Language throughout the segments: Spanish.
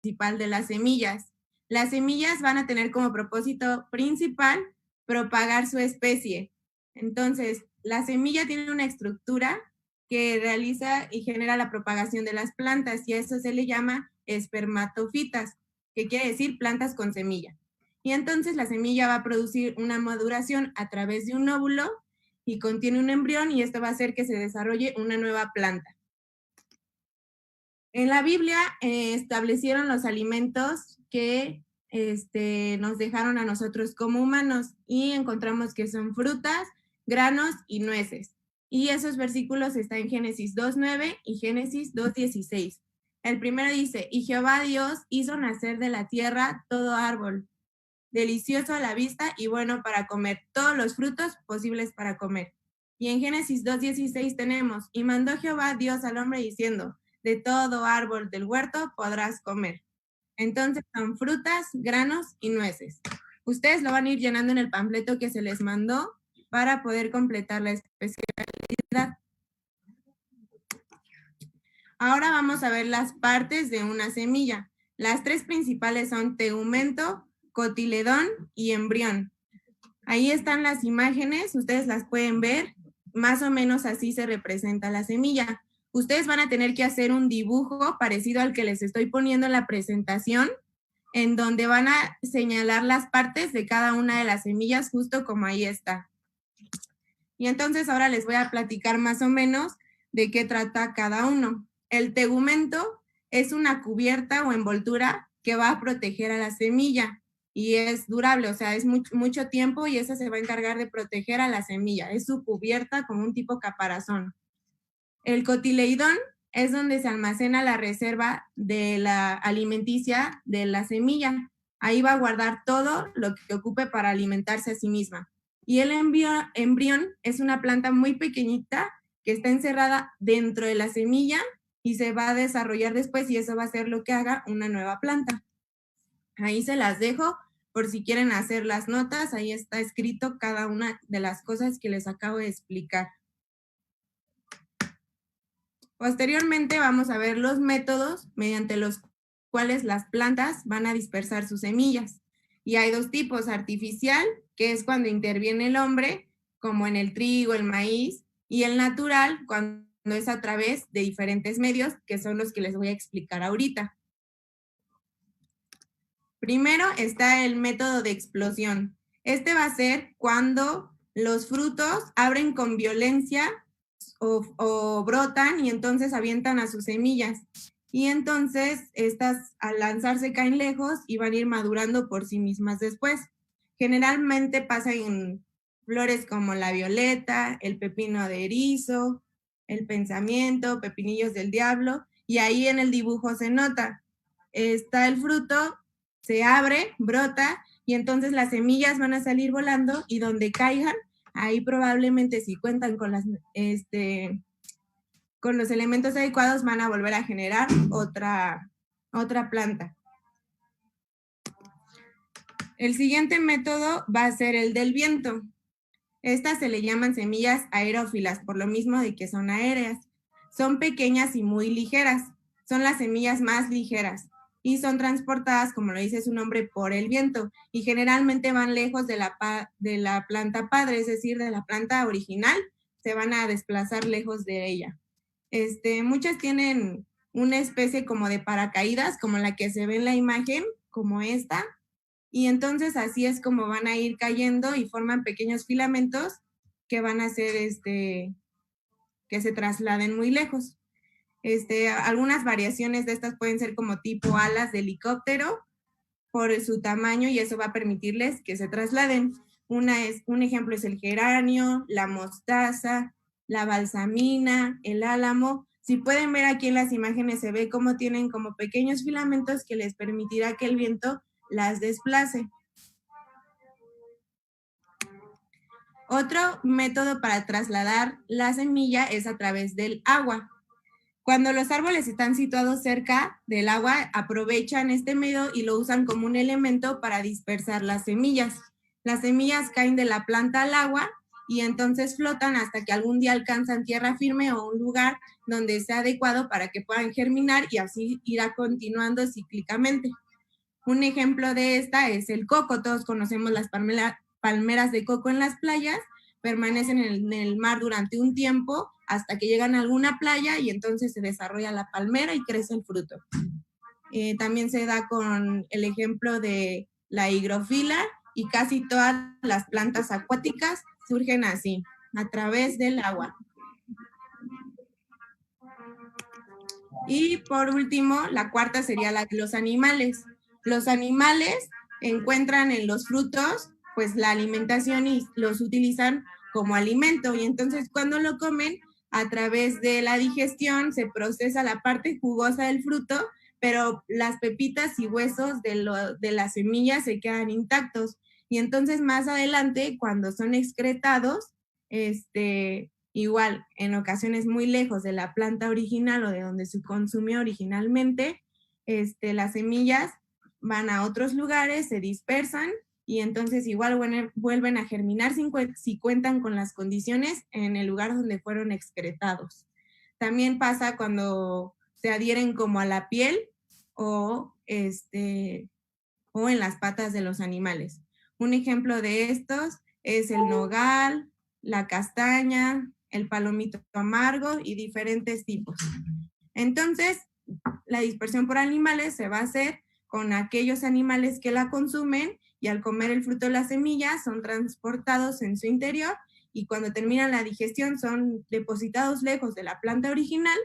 principal de las semillas. Las semillas van a tener como propósito principal propagar su especie. Entonces, la semilla tiene una estructura que realiza y genera la propagación de las plantas y a eso se le llama espermatofitas, que quiere decir plantas con semilla. Y entonces la semilla va a producir una maduración a través de un óvulo y contiene un embrión y esto va a hacer que se desarrolle una nueva planta. En la Biblia establecieron los alimentos que nos dejaron a nosotros como humanos y encontramos que son frutas, granos y nueces. Y esos versículos están en Génesis 2:9 y Génesis 2:16. El primero dice, y Jehová Dios hizo nacer de la tierra todo árbol, delicioso a la vista y bueno para comer, todos los frutos posibles para comer. Y en Génesis 2:16 tenemos, y mandó Jehová Dios al hombre diciendo, de todo árbol del huerto podrás comer. Entonces son frutas, granos y nueces. Ustedes lo van a ir llenando en el panfleto que se les mandó para poder completar la especialidad. Ahora vamos a ver las partes de una semilla. Las tres principales son tegumento, cotiledón y embrión. Ahí están las imágenes, ustedes las pueden ver, más o menos así se representa la semilla. Ustedes van a tener que hacer un dibujo parecido al que les estoy poniendo en la presentación, en donde van a señalar las partes de cada una de las semillas, justo como ahí está. Y entonces ahora les voy a platicar más o menos de qué trata cada uno. El tegumento es una cubierta o envoltura que va a proteger a la semilla y es durable, o sea, es mucho tiempo y esa se va a encargar de proteger a la semilla. Es su cubierta como un tipo caparazón. El cotileidón es donde se almacena la reserva de la alimenticia de la semilla. Ahí va a guardar todo lo que ocupe para alimentarse a sí misma. Y el embrión es una planta muy pequeñita que está encerrada dentro de la semilla y se va a desarrollar después y eso va a ser lo que haga una nueva planta. Ahí se las dejo por si quieren hacer las notas, ahí está escrito cada una de las cosas que les acabo de explicar. Posteriormente vamos a ver los métodos mediante los cuales las plantas van a dispersar sus semillas. Y hay dos tipos, artificial, que es cuando interviene el hombre, como en el trigo, el maíz, y el natural, cuando es a través de diferentes medios, que son los que les voy a explicar ahorita. Primero está el método de explosión. Este va a ser cuando los frutos abren con violencia o brotan y entonces avientan a sus semillas. Y entonces estas al lanzarse caen lejos y van a ir madurando por sí mismas después. Generalmente pasa en flores como la violeta, el pepino de erizo, el pensamiento, pepinillos del diablo, y ahí en el dibujo se nota. Está el fruto, se abre, brota, y entonces las semillas van a salir volando y donde caigan, ahí probablemente si cuentan con con los elementos adecuados van a volver a generar otra planta. El siguiente método va a ser el del viento. Estas se le llaman semillas aerófilas, por lo mismo de que son aéreas. Son pequeñas y muy ligeras. Son las semillas más ligeras y son transportadas, como lo dice su nombre, por el viento y generalmente van lejos de la planta padre, es decir, de la planta original, se van a desplazar lejos de ella. Muchas tienen una especie como de paracaídas, como la que se ve en la imagen, como esta, y entonces así es como van a ir cayendo y forman pequeños filamentos que van a hacer que se trasladen muy lejos. Algunas variaciones de estas pueden ser como tipo alas de helicóptero por su tamaño y eso va a permitirles que se trasladen. Un ejemplo es el geranio, la mostaza, la balsamina, el álamo. Si pueden ver aquí en las imágenes se ve cómo tienen como pequeños filamentos que les permitirá que el viento las desplace. Otro método para trasladar la semilla es a través del agua. Cuando los árboles están situados cerca del agua, aprovechan este medio y lo usan como un elemento para dispersar las semillas. Las semillas caen de la planta al agua y entonces flotan hasta que algún día alcanzan tierra firme o un lugar donde sea adecuado para que puedan germinar y así irá continuando cíclicamente. Un ejemplo de esta es el coco. Todos conocemos las palmeras de coco en las playas, permanecen en el mar durante un tiempo hasta que llegan a alguna playa y entonces se desarrolla la palmera y crece el fruto. También se da con el ejemplo de la higrofila y casi todas las plantas acuáticas surgen así, a través del agua. Y por último, la cuarta sería la de los animales. Los animales encuentran en los frutos pues la alimentación y los utilizan como alimento y entonces cuando lo comen a través de la digestión se procesa la parte jugosa del fruto, pero las pepitas y huesos de las semillas se quedan intactos y entonces más adelante cuando son excretados, igual en ocasiones muy lejos de la planta original o de donde se consumió originalmente, las semillas van a otros lugares, se dispersan y entonces igual vuelven a germinar si cuentan con las condiciones en el lugar donde fueron excretados. También pasa cuando se adhieren como a la piel o en las patas de los animales. Un ejemplo de estos es el nogal, la castaña, el palomito amargo y diferentes tipos. Entonces, la dispersión por animales se va a hacer con aquellos animales que la consumen y al comer el fruto de la semilla son transportados en su interior y cuando terminan la digestión son depositados lejos de la planta original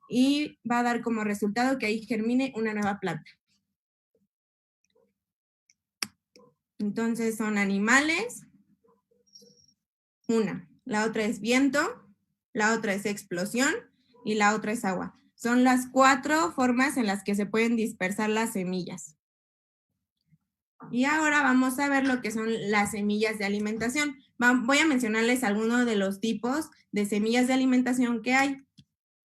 y va a dar como resultado que ahí germine una nueva planta. Entonces son animales, una. La otra es viento, la otra es explosión y la otra es agua. Son las 4 formas en las que se pueden dispersar las semillas. Y ahora vamos a ver lo que son las semillas de alimentación. Voy a mencionarles algunos de los tipos de semillas de alimentación que hay.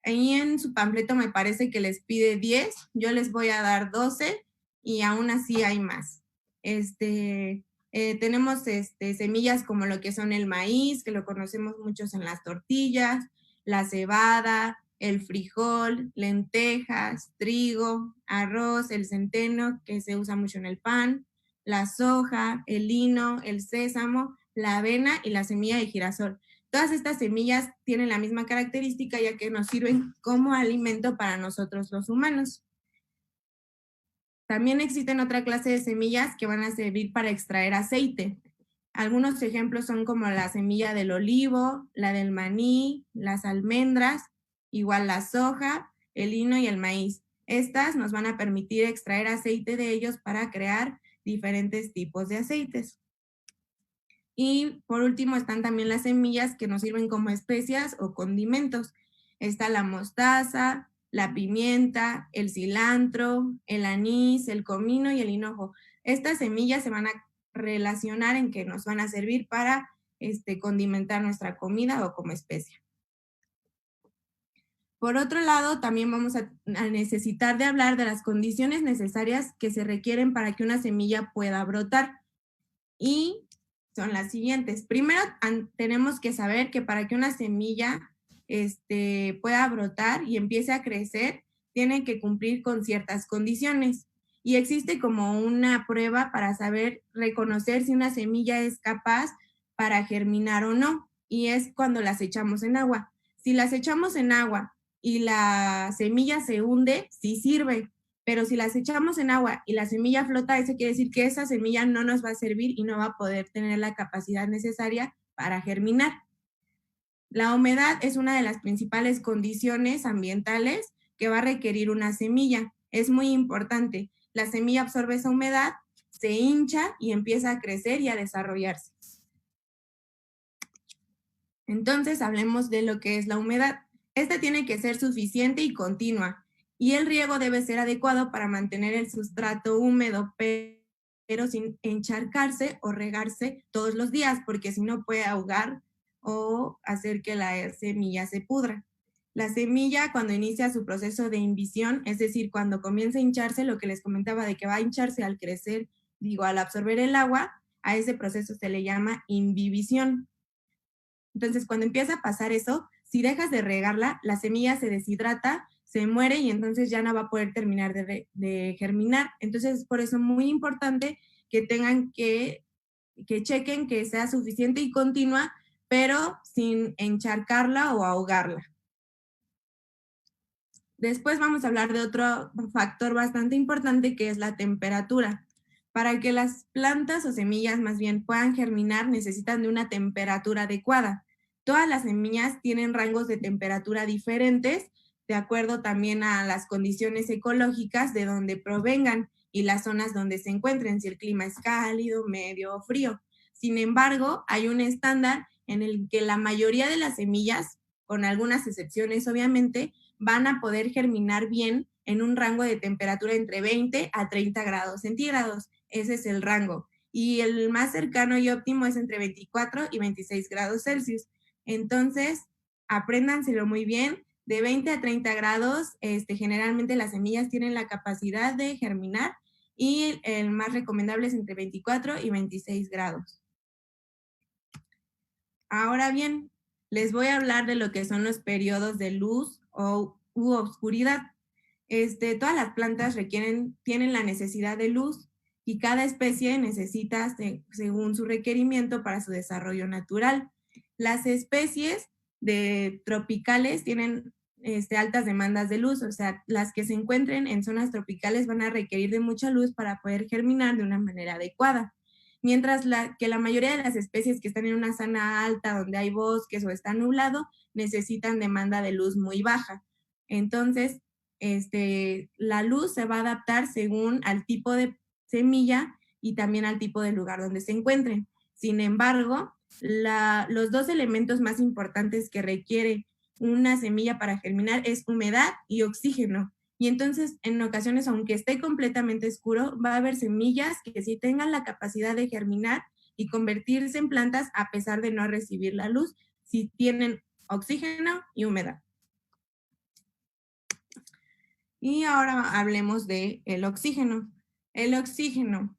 Ahí en su panfleto me parece que les pide 10, yo les voy a dar 12 y aún así hay más. Tenemos semillas como lo que son el maíz, que lo conocemos muchos en las tortillas, la cebada, el frijol, lentejas, trigo, arroz, el centeno, que se usa mucho en el pan, la soja, el lino, el sésamo, la avena y la semilla de girasol. Todas estas semillas tienen la misma característica ya que nos sirven como alimento para nosotros los humanos. También existen otra clase de semillas que van a servir para extraer aceite. Algunos ejemplos son como la semilla del olivo, la del maní, las almendras, igual la soja, el lino y el maíz. Estas nos van a permitir extraer aceite de ellos para crear diferentes tipos de aceites. Y por último están también las semillas que nos sirven como especias o condimentos. Está la mostaza, la pimienta, el cilantro, el anís, el comino y el hinojo. Estas semillas se van a relacionar en que nos van a servir para condimentar nuestra comida o como especia. Por otro lado, también vamos a necesitar de hablar de las condiciones necesarias que se requieren para que una semilla pueda brotar. Y son las siguientes. Primero, tenemos que saber que para que una semilla pueda brotar y empiece a crecer, tiene que cumplir con ciertas condiciones. Y existe como una prueba para saber reconocer si una semilla es capaz para germinar o no. Y es cuando las echamos en agua. Si las echamos en agua y la semilla se hunde, sí sirve. Pero si las echamos en agua y la semilla flota, eso quiere decir que esa semilla no nos va a servir y no va a poder tener la capacidad necesaria para germinar. La humedad es una de las principales condiciones ambientales que va a requerir una semilla. Es muy importante. La semilla absorbe esa humedad, se hincha y empieza a crecer y a desarrollarse. Entonces, hablemos de lo que es la humedad. Esta tiene que ser suficiente y continua. Y el riego debe ser adecuado para mantener el sustrato húmedo, pero sin encharcarse o regarse todos los días, porque si no puede ahogar o hacer que la semilla se pudra. La semilla, cuando inicia su proceso de invisión, es decir, cuando comienza a hincharse, lo que les comentaba de que va a hincharse al crecer, al absorber el agua, a ese proceso se le llama imbibición. Entonces, cuando empieza a pasar eso, si dejas de regarla, la semilla se deshidrata, se muere y entonces ya no va a poder terminar de germinar. Entonces, por eso es muy importante que tengan que chequen que sea suficiente y continua, pero sin encharcarla o ahogarla. Después vamos a hablar de otro factor bastante importante que es la temperatura. Para que las plantas o semillas más bien puedan germinar necesitan de una temperatura adecuada. Todas las semillas tienen rangos de temperatura diferentes de acuerdo también a las condiciones ecológicas de donde provengan y las zonas donde se encuentren, si el clima es cálido, medio o frío. Sin embargo, hay un estándar en el que la mayoría de las semillas, con algunas excepciones obviamente, van a poder germinar bien en un rango de temperatura entre 20 a 30 grados centígrados. Ese es el rango. Y el más cercano y óptimo es entre 24 y 26 grados Celsius. Entonces, apréndanselo muy bien. De 20 a 30 grados, generalmente las semillas tienen la capacidad de germinar y el más recomendable es entre 24 y 26 grados. Ahora bien, les voy a hablar de lo que son los periodos de luz u oscuridad. Todas las plantas tienen la necesidad de luz y cada especie necesita según su requerimiento para su desarrollo natural. Las especies tropicales tienen altas demandas de luz, o sea, las que se encuentren en zonas tropicales van a requerir de mucha luz para poder germinar de una manera adecuada. Mientras que la mayoría de las especies que están en una zona alta donde hay bosques o está nublado necesitan demanda de luz muy baja. Entonces, la luz se va a adaptar según al tipo de semilla y también al tipo de lugar donde se encuentren. Sin embargo, los dos elementos más importantes que requiere una semilla para germinar es humedad y oxígeno. Y entonces, en ocasiones, aunque esté completamente oscuro, va a haber semillas que sí tengan la capacidad de germinar y convertirse en plantas a pesar de no recibir la luz, si tienen oxígeno y humedad. Y ahora hablemos del oxígeno. El oxígeno.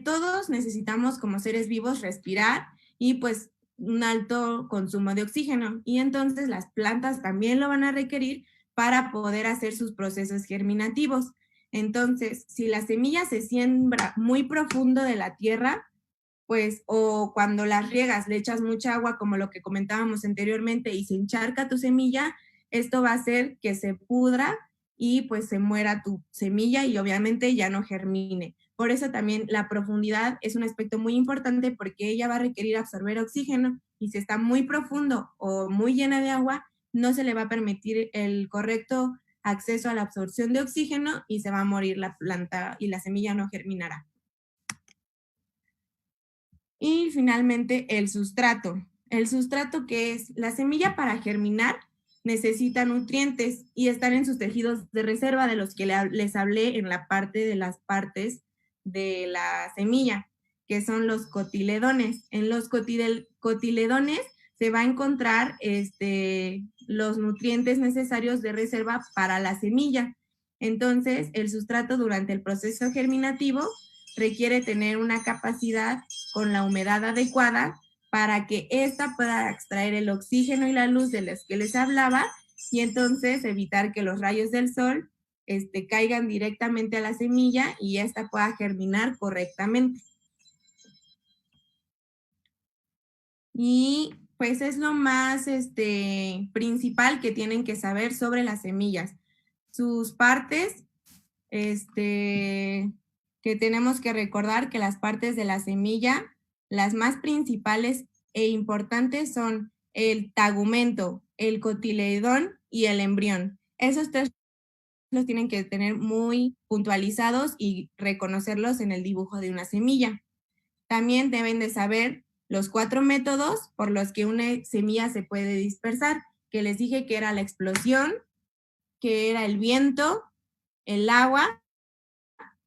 Todos necesitamos como seres vivos respirar y pues un alto consumo de oxígeno. Y entonces las plantas también lo van a requerir para poder hacer sus procesos germinativos. Entonces, si la semilla se siembra muy profundo de la tierra, pues, o cuando las riegas le echas mucha agua, como lo que comentábamos anteriormente, y se encharca tu semilla, esto va a hacer que se pudra y pues se muera tu semilla y obviamente ya no germine. Por eso también la profundidad es un aspecto muy importante porque ella va a requerir absorber oxígeno y si está muy profundo o muy llena de agua, no se le va a permitir el correcto acceso a la absorción de oxígeno y se va a morir la planta y la semilla no germinará. Y finalmente el sustrato. El sustrato que es la semilla para germinar necesita nutrientes y están en sus tejidos de reserva de los que les hablé en la parte de las partes de la semilla, que son los cotiledones. En los cotiledones se va a encontrar los nutrientes necesarios de reserva para la semilla. Entonces, el sustrato durante el proceso germinativo requiere tener una capacidad con la humedad adecuada para que ésta pueda extraer el oxígeno y la luz de los que les hablaba y entonces evitar que los rayos del sol caigan directamente a la semilla y ésta pueda germinar correctamente. Y pues es lo más principal que tienen que saber sobre las semillas. Sus partes, que tenemos que recordar que las partes de la semilla, las más principales e importantes son el tegumento, el cotiledón y el embrión. Esos tres los tienen que tener muy puntualizados y reconocerlos en el dibujo de una semilla. También deben de saber los 4 métodos por los que una semilla se puede dispersar, que les dije que era la explosión, que era el viento, el agua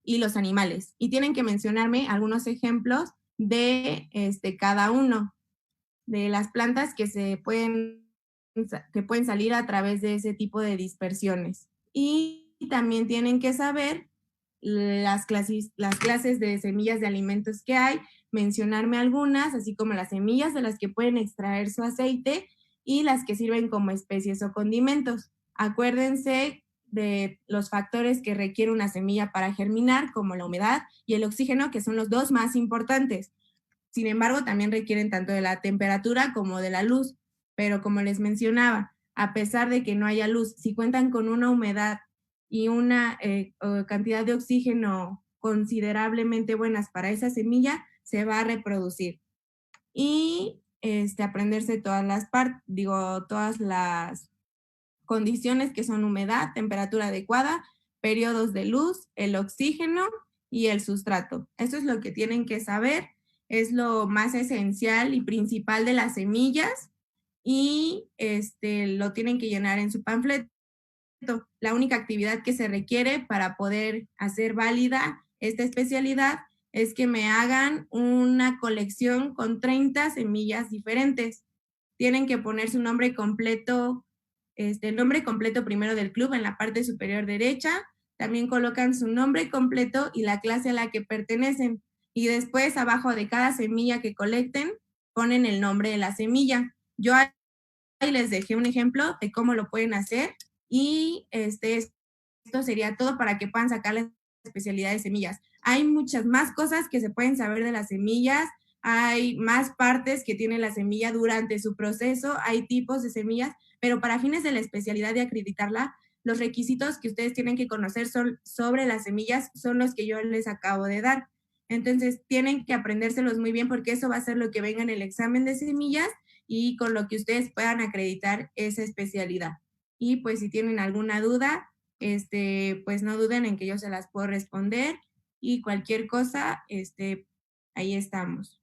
y los animales. Y tienen que mencionarme algunos ejemplos de cada uno de las plantas que pueden salir a través de ese tipo de dispersiones. Y también tienen que saber las clases de semillas de alimentos que hay, mencionarme algunas, así como las semillas de las que pueden extraer su aceite y las que sirven como especies o condimentos. Acuérdense de los factores que requiere una semilla para germinar, como la humedad y el oxígeno, que son los dos más importantes. Sin embargo, también requieren tanto de la temperatura como de la luz. Pero como les mencionaba, a pesar de que no haya luz, si cuentan con una humedad y una cantidad de oxígeno considerablemente buenas para esa semilla, se va a reproducir. Y aprenderse todas las condiciones que son humedad, temperatura adecuada, periodos de luz, el oxígeno y el sustrato. Eso es lo que tienen que saber, es lo más esencial y principal de las semillas y lo tienen que llenar en su panfleto. La única actividad que se requiere para poder hacer válida esta especialidad es que me hagan una colección con 30 semillas diferentes. Tienen que poner su nombre completo, el nombre completo primero del club en la parte superior derecha. También colocan su nombre completo y la clase a la que pertenecen. Y después, abajo de cada semilla que colecten, ponen el nombre de la semilla. Yo ahí les dejé un ejemplo de cómo lo pueden hacer y esto sería todo para que puedan sacar la especialidad de semillas. Hay muchas más cosas que se pueden saber de las semillas, hay más partes que tiene la semilla durante su proceso, hay tipos de semillas, pero para fines de la especialidad de acreditarla, los requisitos que ustedes tienen que conocer sobre las semillas son los que yo les acabo de dar. Entonces, tienen que aprendérselos muy bien porque eso va a ser lo que venga en el examen de semillas y con lo que ustedes puedan acreditar esa especialidad. Y pues si tienen alguna duda, pues no duden en que yo se las puedo responder y cualquier cosa, ahí estamos.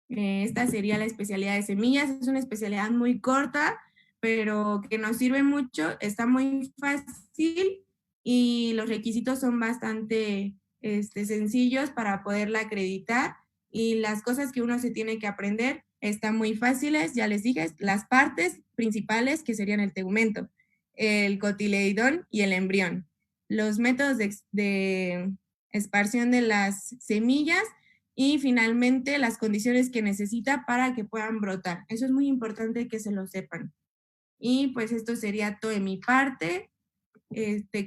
Esta sería la especialidad de semillas, es una especialidad muy corta, pero que nos sirve mucho, está muy fácil y los requisitos son bastante sencillos para poderla acreditar y las cosas que uno se tiene que aprender están muy fáciles, ya les dije, las partes principales que serían el tegumento, el cotiledón y el embrión. Los métodos de esparción de las semillas y finalmente las condiciones que necesita para que puedan brotar. Eso es muy importante que se lo sepan. Y pues esto sería todo de mi parte.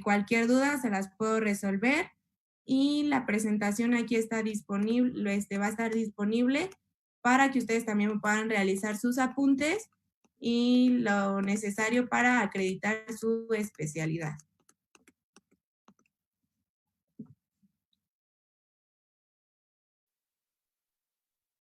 Cualquier duda se las puedo resolver y la presentación aquí está disponible, va a estar disponible para que ustedes también puedan realizar sus apuntes y lo necesario para acreditar su especialidad.